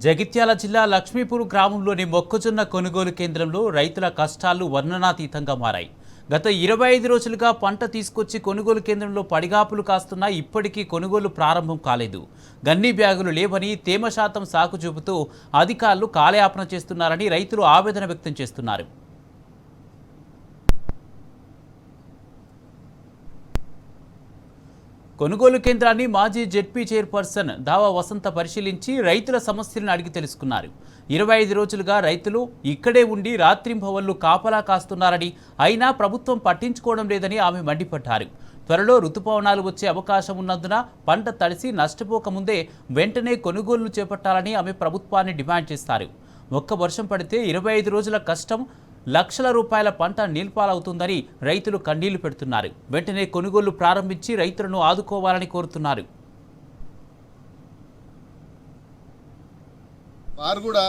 జగిత్యాల జిల్లా లక్ష్మీపూర్ గ్రామంలోని మొక్కజొన్న కొనుగోలు కేంద్రంలో రైతుల కష్టాలు వర్ణనాతీతంగా మారాయి. గత 25 రోజులుగా పంట తీసుకొచ్చి కొనుగోలు కేంద్రంలో పడిగాపులు కాస్తున్నా ఇప్పటికీ కొనుగోలు ప్రారంభం కాలేదు. గన్నీ బ్యాగులు లేవని, తేమ శాతం సాకు చూపుతూ అధికారులు కాలయాపన చేస్తున్నారని రైతులు ఆవేదన వ్యక్తం చేస్తున్నారు. కొనుగోలు కేంద్రాన్ని మాజీ జెడ్పీ చైర్పర్సన్ దావా వసంత పరిశీలించి రైతుల సమస్యలను అడిగి తెలుసుకున్నారు. 25 రోజులుగా రైతులు ఇక్కడే ఉండి రాత్రింబవళ్లు కాపలా కాస్తున్నారని, అయినా ప్రభుత్వం పట్టించుకోవడం లేదని ఆమె మండిపడ్డారు. త్వరలో రుతుపవనాలు వచ్చే అవకాశం ఉన్నందున పంట తడిసి నష్టపోకముందే వెంటనే కొనుగోళ్లు చేపట్టాలని ఆమె ప్రభుత్వాన్ని డిమాండ్ చేశారు. ఒక్క వర్షం పడితే 25 రోజుల కష్టం, లక్షల రూపాయల పంట నీల్పాలవుతుందని రైతులు కన్నీళ్లు పెడుతున్నారు. వెంటనే కొనుగోళ్లు ప్రారంభించి రైతులను ఆదుకోవాలని కోరుతున్నారు. వారు కూడా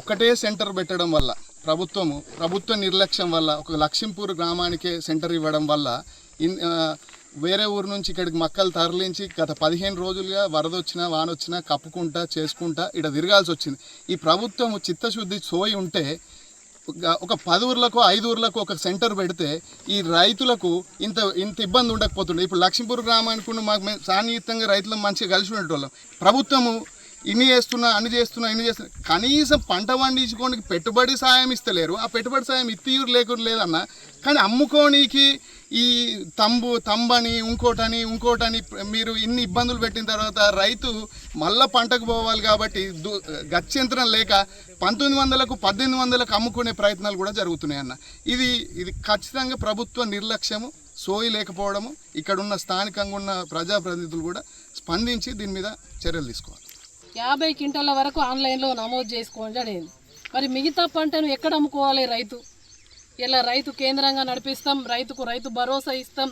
ఒక్కటే సెంటర్ పెట్టడం వల్ల ప్రభుత్వ నిర్లక్ష్యం వల్ల ఒక లక్ష్మీపూర్ గ్రామానికే సెంటర్ ఇవ్వడం వల్ల వేరే ఊరు నుంచి ఇక్కడికి మక్కలు తరలించి గత 15 రోజులుగా వరదొచ్చినా వానొచ్చినా కప్పుకుంటా చేసుకుంటా ఇక్కడ తిరగాల్సి వచ్చింది. ఈ ప్రభుత్వం చిత్తశుద్ధి సోయి ఉంటే ఒక 10 ఊర్లకు 5 ఊర్లకు ఒక సెంటర్ పెడితే ఈ రైతులకు ఇంత ఇబ్బంది ఉండకపోతుండే. ఇప్పుడు లక్ష్మీపూర్ గ్రామానికి మాకు సాన్నిహితంగా రైతులు మంచిగా కలిసి ఉండేటోళ్ళం. ప్రభుత్వము ఇన్ని చేస్తున్నా కనీసం పంట పండించుకోనికి పెట్టుబడి సాయం ఇస్తలేరు. ఆ పెట్టుబడి సాయం ఇత్తియూరు లేకుండా లేదన్న, కానీ అమ్ముకోనికి ఈ తంబని ఇంకోటని మీరు ఇన్ని ఇబ్బందులు పెట్టిన తర్వాత రైతు మళ్ళీ పంటకు పోవాలి కాబట్టి గత్యంతరం లేక 1900కు 1800కు అమ్ముకునే ప్రయత్నాలు కూడా జరుగుతున్నాయి అన్న. ఇది ఖచ్చితంగా ప్రభుత్వ నిర్లక్ష్యము, సోయి లేకపోవడము. ఇక్కడున్న స్థానికంగా ఉన్న ప్రజాప్రతినిధులు కూడా స్పందించి దీని మీద చర్యలు తీసుకోవాలి. 50 క్వింటాల వరకు ఆన్లైన్లో నమోదు చేసుకోండి అనేది. మరి మిగతా పంటను ఎక్కడ అమ్ముకోవాలి రైతు? ఇలా రైతు కేంద్రంగా నడిపిస్తాం, రైతు భరోసా ఇస్తాం,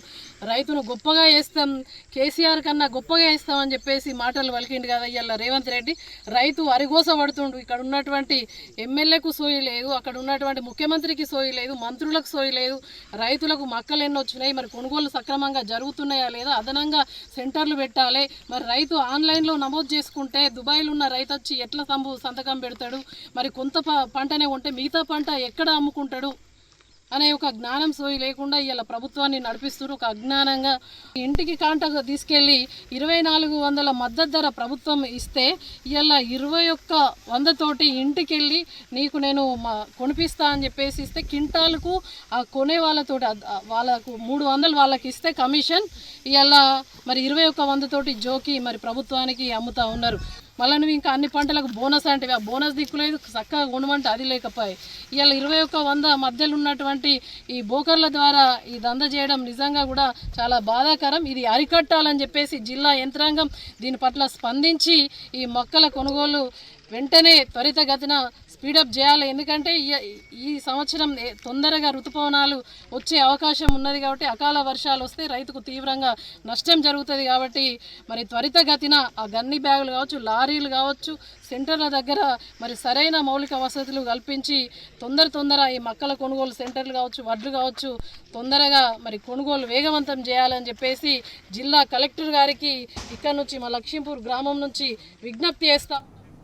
రైతును గొప్పగా వేస్తాం, కేసీఆర్ కన్నా గొప్పగా వేస్తామని చెప్పేసి మాటలు పలికిండు కదా ఇలా రేవంత్ రెడ్డి. రైతు అరిగోస పడుతుండు. ఇక్కడ ఉన్నటువంటి ఎమ్మెల్యేకు సోయి లేదు, అక్కడ ఉన్నటువంటి ముఖ్యమంత్రికి సోయి లేదు, మంత్రులకు సోయి లేదు. రైతులకు మక్కలు ఎన్ని వచ్చినాయి, మరి కొనుగోలు సక్రమంగా జరుగుతున్నాయా లేదా, అదనంగా సెంటర్లు పెట్టాలి. మరి రైతు ఆన్లైన్లో నమోదు చేసుకుంటే దుబాయ్లో ఉన్న రైతు వచ్చి ఎట్లా సంతకం పెడతాడు? మరి కొంత పంటనే ఉంటే మిగతా పంట ఎక్కడ అమ్ముకుంటాడు అనే ఒక జ్ఞానం సోయి లేకుండా ఇలా ప్రభుత్వాన్ని నడిపిస్తున్నారు. ఒక అజ్ఞానంగా ఇంటికి కాంటాగా తీసుకెళ్ళి 2400 మద్దతు ధర ప్రభుత్వం ఇస్తే ఇలా 2100 తోటి ఇంటికి వెళ్ళి నీకు నేను కొనిపిస్తా అని చెప్పేసి ఇస్తే కింటాలకు ఆ కొనే వాళ్ళతో వాళ్ళకు 300 వాళ్ళకి ఇస్తే కమిషన్, ఇలా మరి 2100 తోటి జోకి మరి ప్రభుత్వానికి అమ్ముతా ఉన్నారు. మళ్ళీ నువ్వు ఇంకా అన్ని పంటలకు బోనస్ అంటే ఆ బోనస్ దిక్కులేదు, చక్కగా కొనమంటే అది లేకపోయి ఇవాళ 2100 మధ్యలో ఉన్నటువంటి ఈ బోకర్ల ద్వారా ఈ దంద చేయడం నిజంగా కూడా చాలా బాధాకరం. ఇది అరికట్టాలని చెప్పేసి జిల్లా యంత్రాంగం దీని పట్ల స్పందించి ఈ మొక్కల కొనుగోలు వెంటనే త్వరితగతిన స్పీడప్ చేయాలి. ఎందుకంటే ఈ సంవత్సరం తొందరగా ఋతుపవనాలు వచ్చే అవకాశం ఉన్నది కాబట్టి అకాల వర్షాలు వస్తే రైతుకు తీవ్రంగా నష్టం జరుగుతుంది. కాబట్టి మరి త్వరితగతిన ఆ గన్ని బ్యాగులు కావచ్చు, లారీలు కావచ్చు, సెంటర్ల దగ్గర మరి సరైన మౌలిక వసతులు కల్పించి తొందర ఈ మొక్కల కొనుగోలు సెంటర్లు కావచ్చు, వడ్లు కావచ్చు తొందరగా మరి కొనుగోలు వేగవంతం చేయాలని చెప్పేసి జిల్లా కలెక్టర్ గారికి ఇక్కడ నుంచి మా లక్ష్మీపూర్ గ్రామం నుంచి విజ్ఞప్తి చేస్తాం.